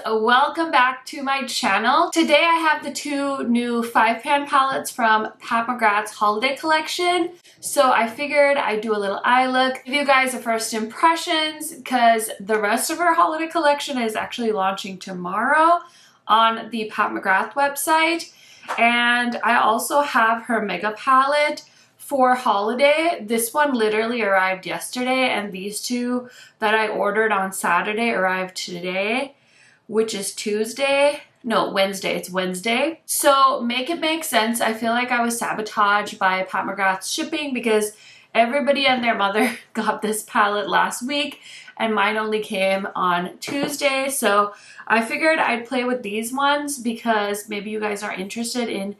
welcome back to my channel. Today I have the two new 5-pan palettes from Pat McGrath's holiday collection. So I figured I'd do a little eye look, give you guys a first impressions, because the rest of her holiday collection is actually launching tomorrow on the Pat McGrath website. And I also have her mega palette for holiday. This one literally arrived yesterday, and these two that I ordered on Saturday arrived today, which is Tuesday. No, Wednesday. It's Wednesday. So make it make sense. I feel like I was sabotaged by Pat McGrath's shipping because everybody and their mother got this palette last week and mine only came on Tuesday. So I figured I'd play with these ones because maybe you guys are interested in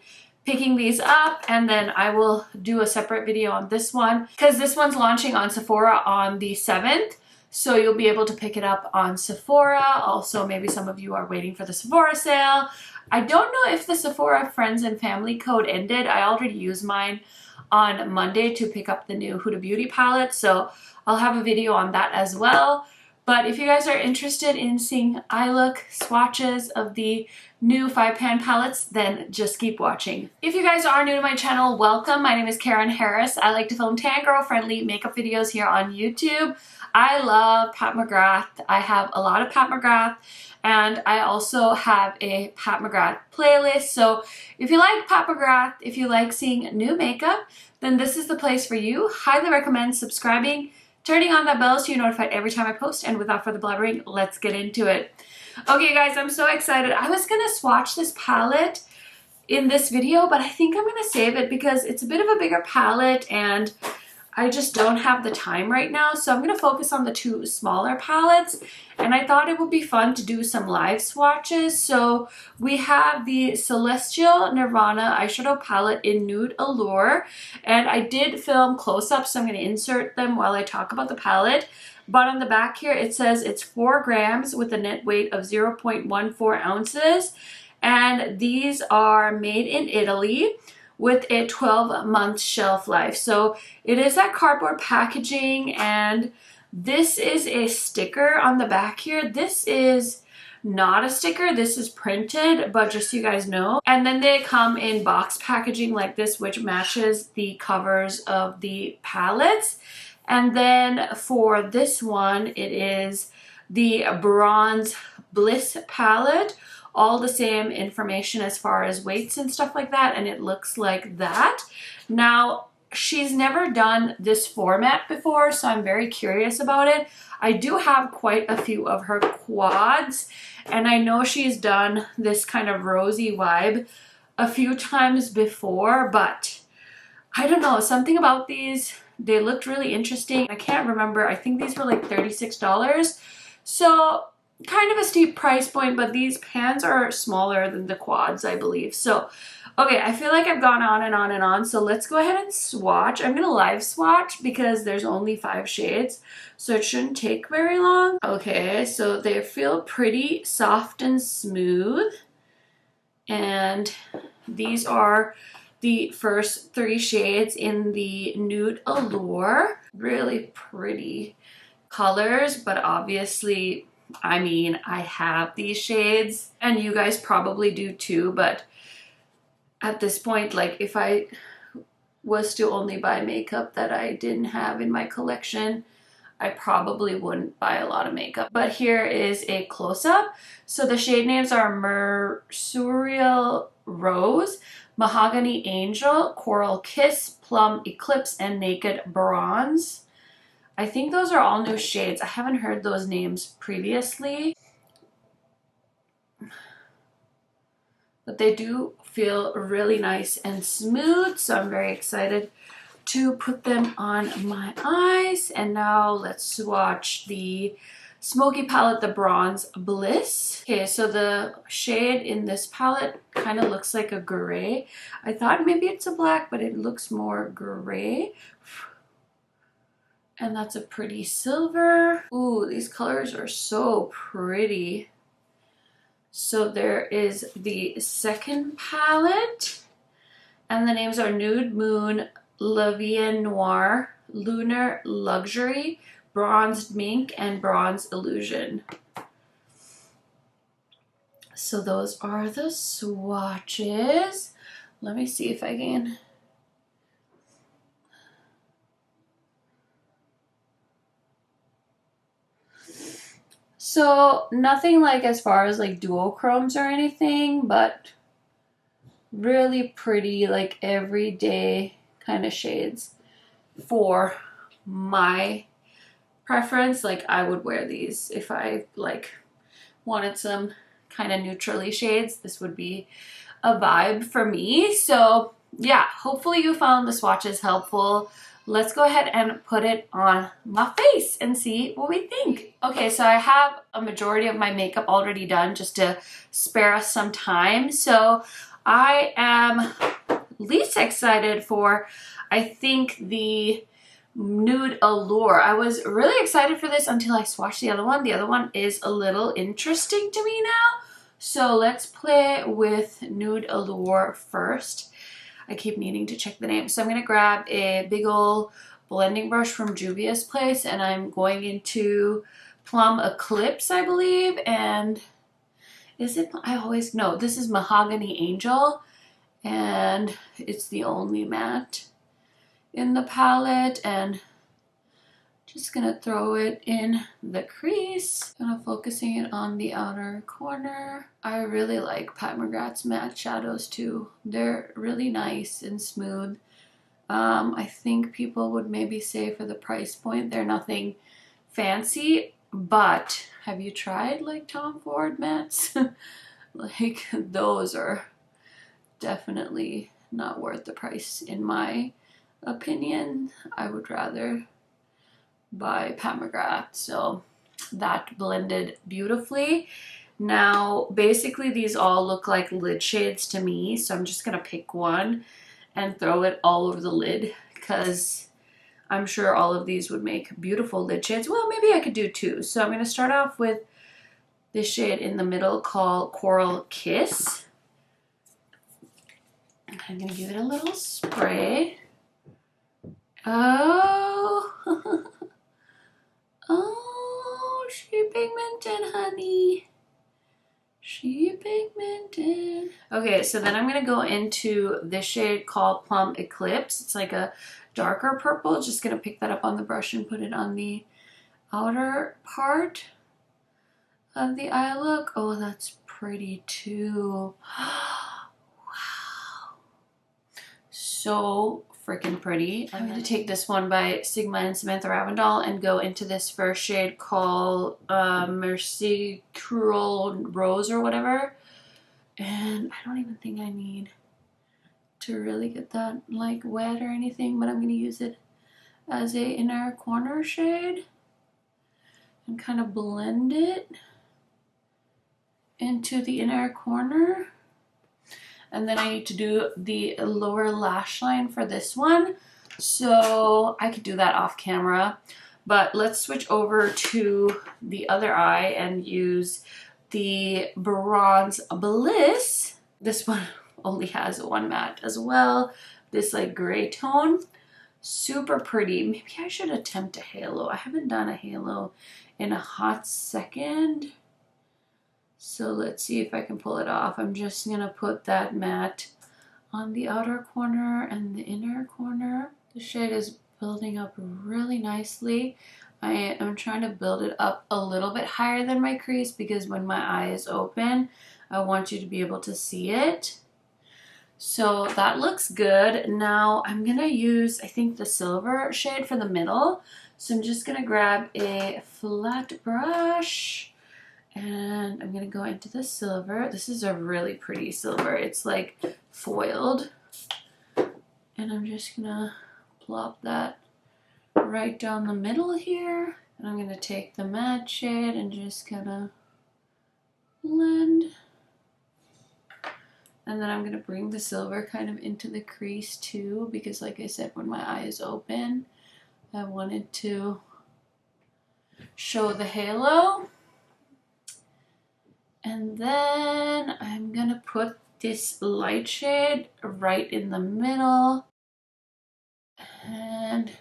picking these up, and then I will do a separate video on this one because this one's launching on Sephora on the 7th. So you'll be able to pick it up on Sephora. Also, maybe some of you are waiting for the Sephora sale. I don't know if the Sephora Friends and Family code ended. I already used mine on Monday to pick up the new Huda Beauty palette. So I'll have a video on that as well. But if you guys are interested in seeing eye look swatches of the new 5-pan palettes, then just keep watching. If you guys are new to my channel, welcome. My name is KARENHARRIS. I like to film tan girl friendly makeup videos here on YouTube. I love Pat McGrath. I have a lot of Pat McGrath, and I also have a Pat McGrath playlist. So if you like Pat McGrath, if you like seeing new makeup, then this is the place for you. Highly recommend subscribing, turning on that bell so you're notified every time I post, and without further blabbering, let's get into it. Okay guys, I'm so excited. I was gonna swatch this palette in this video, but I think I'm gonna save it because it's a bit of a bigger palette and I just don't have the time right now. So I'm gonna focus on the two smaller palettes, and I thought it would be fun to do some live swatches. So we have the Celestial Nirvana eyeshadow palette in Nude Allure, and I did film close-ups, so I'm gonna insert them while I talk about the palette. But on the back here, it says it's 4 grams with a net weight of 0.14 ounces. And these are made in Italy with a 12-month shelf life. So it is that cardboard packaging, and this is a sticker on the back here. This is not a sticker, this is printed, but just so you guys know. And then they come in box packaging like this, which matches the covers of the palettes. And then for this one, it is the Bronze Bliss palette. All the same information as far as weights and stuff like that, and it looks like that. Now, she's never done this format before, so I'm very curious about it. I do have quite a few of her quads, and I know she's done this kind of rosy vibe a few times before, but I don't know, something about these, they looked really interesting. I can't remember, I think these were like $36. So kind of a steep price point, but these pans are smaller than the quads, I believe. So, okay, I feel like I've gone on and on and on, so let's go ahead and swatch. I'm gonna live swatch because there's only 5 shades, so it shouldn't take very long. Okay, so they feel pretty soft and smooth, and these are the first 3 shades in the Nude Allure. Really pretty colors, but obviously, I mean, I have these shades and you guys probably do too, but at this point, like if I was to only buy makeup that I didn't have in my collection, I probably wouldn't buy a lot of makeup. But here is a close-up. So the shade names are Mercurial Rose, Mahogany Angel, Coral Kiss, Plum Eclipse, and Naked Bronze. I think those are all new shades. I haven't heard those names previously, but they do feel really nice and smooth, so I'm very excited to put them on my eyes. And now let's swatch the Smoky palette, the Bronze Bliss. Okay, so the shade in this palette kind of looks like a gray. I thought maybe it's a black, but it looks more gray. And that's a pretty silver. Ooh, these colors are so pretty. So there is the second palette, and the names are Nude Moon, La Vie Noire, Lunar Luxury, Bronzed Mink, and Bronze Illusion. So those are the swatches. Let me see if I can. So nothing like as far as like duochromes or anything, but really pretty, like everyday kind of shades for my preference. Like I would wear these if I like wanted some kind of neutrally shades. This would be a vibe for me. So yeah, hopefully you found the swatches helpful. Let's go ahead and put it on my face and see what we think. Okay, so I have a majority of my makeup already done just to spare us some time. So I am least excited for, I think, the Nude Allure. I was really excited for this until I swatched the other one. The other one is a little interesting to me now. So let's play with Nude Allure first. I keep needing to check the name. So I'm going to grab a big old blending brush from Juvia's Place, and I'm going into Plum Eclipse, I believe. And is it? I always know. This is Mahogany Angel, and it's the only matte in the palette. And just gonna throw it in the crease, kind of focusing it on the outer corner. I really like Pat McGrath's matte shadows too. They're really nice and smooth. I think people would maybe say for the price point, they're nothing fancy, but have you tried like Tom Ford mattes? Like those are definitely not worth the price in my opinion. I would rather by Pat McGrath. So that blended beautifully. Now basically these all look like lid shades to me, so I'm just gonna pick one and throw it all over the lid because I'm sure all of these would make beautiful lid shades. Well, maybe I could do two. So I'm gonna start off with this shade in the middle called Coral Kiss. I'm gonna give it a little spray. Oh oh, she pigmented, honey. She pigmented. Okay, so then I'm gonna go into this shade called Plum Eclipse. It's like a darker purple. Just gonna pick that up on the brush and put it on the outer part of the eye look. Oh, that's pretty too. Wow. So freaking pretty. I'm going to take this one by Sigma and Samantha Ravindal and go into this first shade called Mercy Cruel Rose or whatever. And I don't even think I need to really get that like wet or anything, but I'm going to use it as a inner corner shade and kind of blend it into the inner corner. And then I need to do the lower lash line for this one. So I could do that off camera. But let's switch over to the other eye and use the Bronze Bliss. This one only has one matte as well. This like gray tone. Super pretty. Maybe I should attempt a halo. I haven't done a halo in a hot second. So let's see if I can pull it off. I'm just gonna put that matte on the outer corner and the inner corner. The shade is building up really nicely. I am trying to build it up a little bit higher than my crease because when my eye is open, I want you to be able to see it. So that looks good. Now I'm gonna use, I think, the silver shade for the middle. So I'm just gonna grab a flat brush and I'm gonna go into the silver. This is a really pretty silver. It's like foiled. And I'm just gonna plop that right down the middle here. And I'm gonna take the matte shade and just kind of blend. And then I'm gonna bring the silver kind of into the crease too, because like I said, when my eye is open, I wanted to show the halo. And then I'm gonna put this light shade right in the middle. And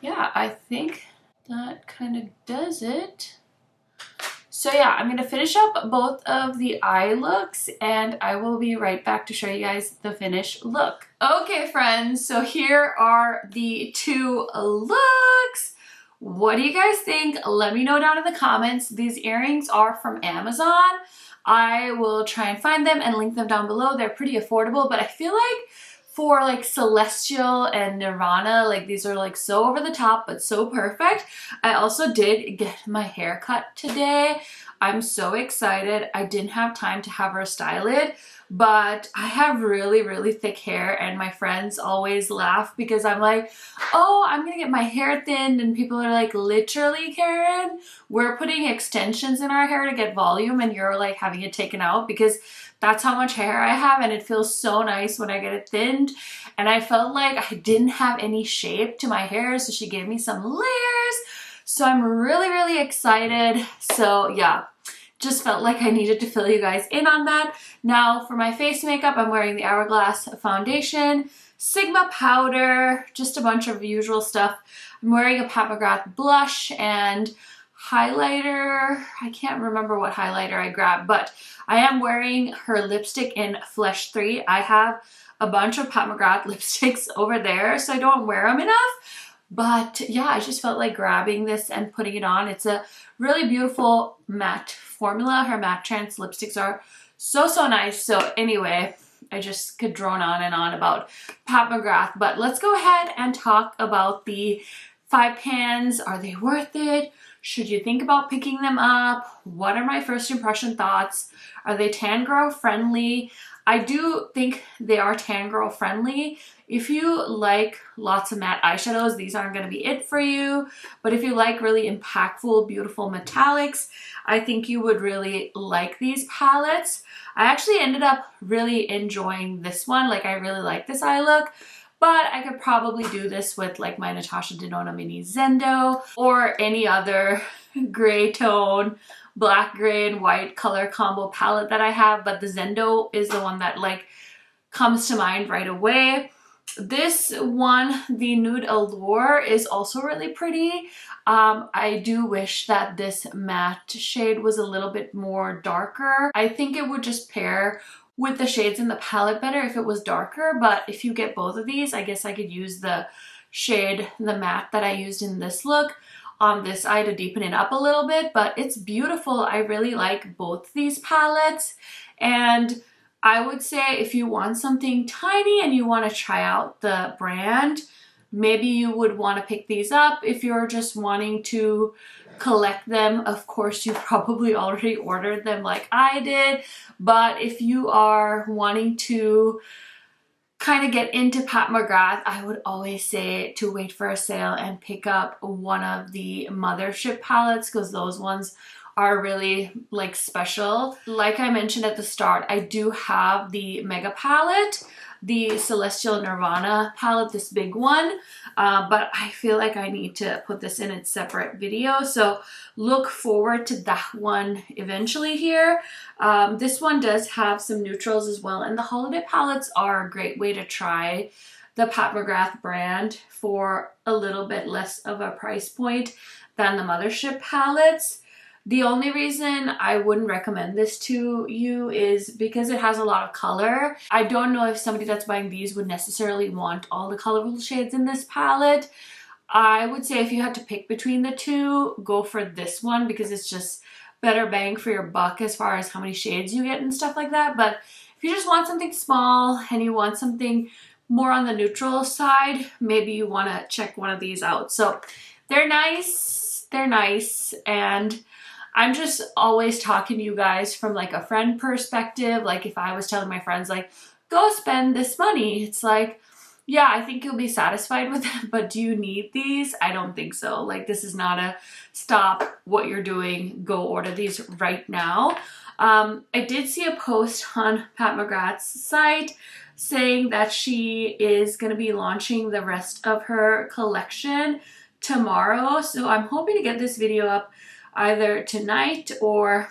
yeah, I think that kind of does it. So yeah, I'm gonna finish up both of the eye looks and I will be right back to show you guys the finished look. Okay friends, so here are the two looks. What do you guys think? Let me know down in the comments. These earrings are from Amazon. I will try and find them and link them down below. They're pretty affordable, but I feel like for like Celestial and Nirvana, like these are like so over the top but so perfect. I also did get my hair cut today. I'm so excited. I didn't have time to have her style it, but I have really thick hair and my friends always laugh because I'm like, oh, I'm gonna get my hair thinned, and people are like, literally, Karen, we're putting extensions in our hair to get volume and you're like having it taken out, because that's how much hair I have and it feels so nice when I get it thinned. And I felt like I didn't have any shape to my hair, so she gave me some layers. So I'm really excited. So yeah, just felt like I needed to fill you guys in on that. Now for my face makeup, I'm wearing the Hourglass foundation, Sigma powder, just a bunch of usual stuff. I'm wearing a Pat McGrath blush and highlighter. I can't remember what highlighter I grabbed, but I am wearing her lipstick in Flesh 3. I have a bunch of Pat McGrath lipsticks over there, so I don't wear them enough. But yeah, I just felt like grabbing this and putting it on. It's a really beautiful matte formula. Her matte trans lipsticks are so nice. So anyway, I just could drone on and on about Pat McGrath, but let's go ahead and talk about the 5 pans. Are they worth it? Should you think about picking them up? What are my first impression thoughts? Are they tan girl friendly? I do think they are tan girl friendly. If you like lots of matte eyeshadows, these aren't going to be it for you. But if you like really impactful, beautiful metallics, I think you would really like these palettes. I actually ended up really enjoying this one. Like, I really like this eye look. But I could probably do this with like my Natasha Denona Mini Zendo or any other gray tone, black, gray, and white color combo palette that I have. But the Zendo is the one that like comes to mind right away. This one, the Nude Allure, is also really pretty. I do wish that this matte shade was a little bit more darker. I think it would just pair with the shades in the palette better if it was darker, but if you get both of these, I guess I could use the shade, the matte that I used in this look on this eye to deepen it up a little bit, but it's beautiful. I really like both these palettes, and I would say if you want something tiny and you want to try out the brand, maybe you would want to pick these up. If you're just wanting to collect them, of course you probably already ordered them like I did, but if you are wanting to kind of get into Pat McGrath, I would always say to wait for a sale and pick up one of the Mothership palettes, because those ones are really like special. Like I mentioned at the start, I do have the Mega palette, the Celestial Nirvana palette, this big one, but I feel like I need to put this in its separate video, so look forward to that one eventually here. This one does have some neutrals as well, and the holiday palettes are a great way to try the Pat McGrath brand for a little bit less of a price point than the Mothership palettes. The only reason I wouldn't recommend this to you is because it has a lot of color. I don't know if somebody that's buying these would necessarily want all the colorful shades in this palette. I would say if you had to pick between the two, go for this one because it's just better bang for your buck as far as how many shades you get and stuff like that. But if you just want something small and you want something more on the neutral side, maybe you want to check one of these out. So they're nice, and I'm just always talking to you guys from like a friend perspective. Like if I was telling my friends like, go spend this money, it's like, yeah, I think you'll be satisfied with it, but do you need these? I don't think so. Like, this is not a stop what you're doing, go order these right now. I did see a post on Pat McGrath's site saying that she is going to be launching the rest of her collection tomorrow. So I'm hoping to get this video up either tonight or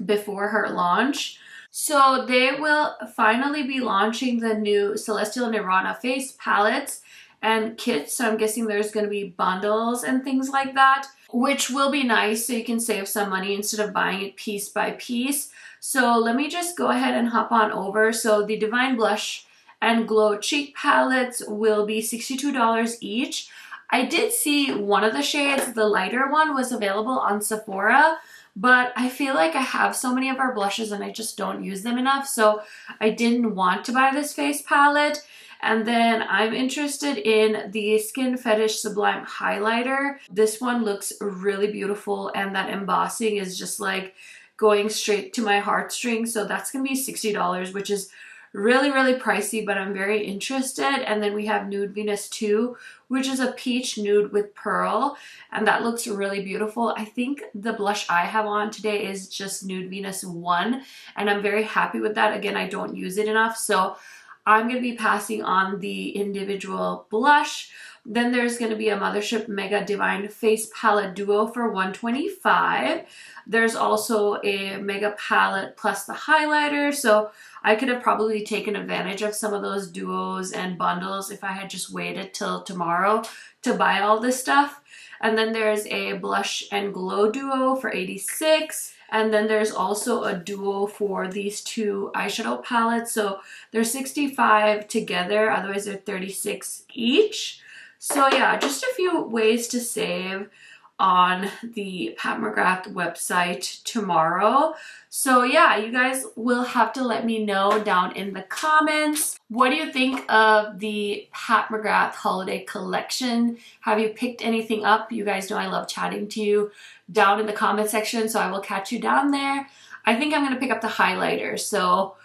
before her launch. So they will finally be launching the new Celestial Nirvana face palettes and kits. So I'm guessing there's going to be bundles and things like that. which will be nice so you can save some money instead of buying it piece by piece. So let me just go ahead and hop on over. So the Divine Blush and Glow Cheek palettes will be $62 each. I did see one of the shades, the lighter one, was available on Sephora, but I feel like I have so many of our blushes and I just don't use them enough, so I didn't want to buy this face palette. And then I'm interested in the Skin Fetish Sublime Highlighter. This one looks really beautiful and that embossing is just like going straight to my heartstrings, so that's gonna be $60, which is really, really pricey, but I'm very interested. And then we have Nude Venus 2, which is a peach nude with pearl, and that looks really beautiful. I think the blush I have on today is just Nude Venus 1, and I'm very happy with that. Again, I don't use it enough, so I'm going to be passing on the individual blush. Then there's going to be a Mothership Mega Divine Face Palette Duo for $125. There's also a Mega Palette plus the highlighter, so I could have probably taken advantage of some of those duos and bundles if I had just waited till tomorrow to buy all this stuff. And then there's a Blush and Glow Duo for $86. And then there's also a duo for these two eyeshadow palettes. So they're $65 together, otherwise they're $36 each. So yeah, just a few ways to save on the Pat McGrath website tomorrow. So yeah, you guys will have to let me know down in the comments. What do you think of the Pat McGrath holiday collection? Have you picked anything up? You guys know I love chatting to you down in the comment section, so I will catch you down there. I think I'm going to pick up the highlighter, so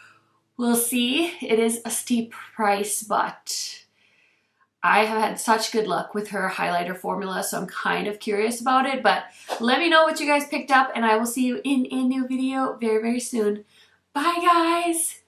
we'll see. It is a steep price, but I have had such good luck with her highlighter formula, so I'm kind of curious about it. But let me know what you guys picked up, and I will see you in a new video very, very soon. Bye, guys!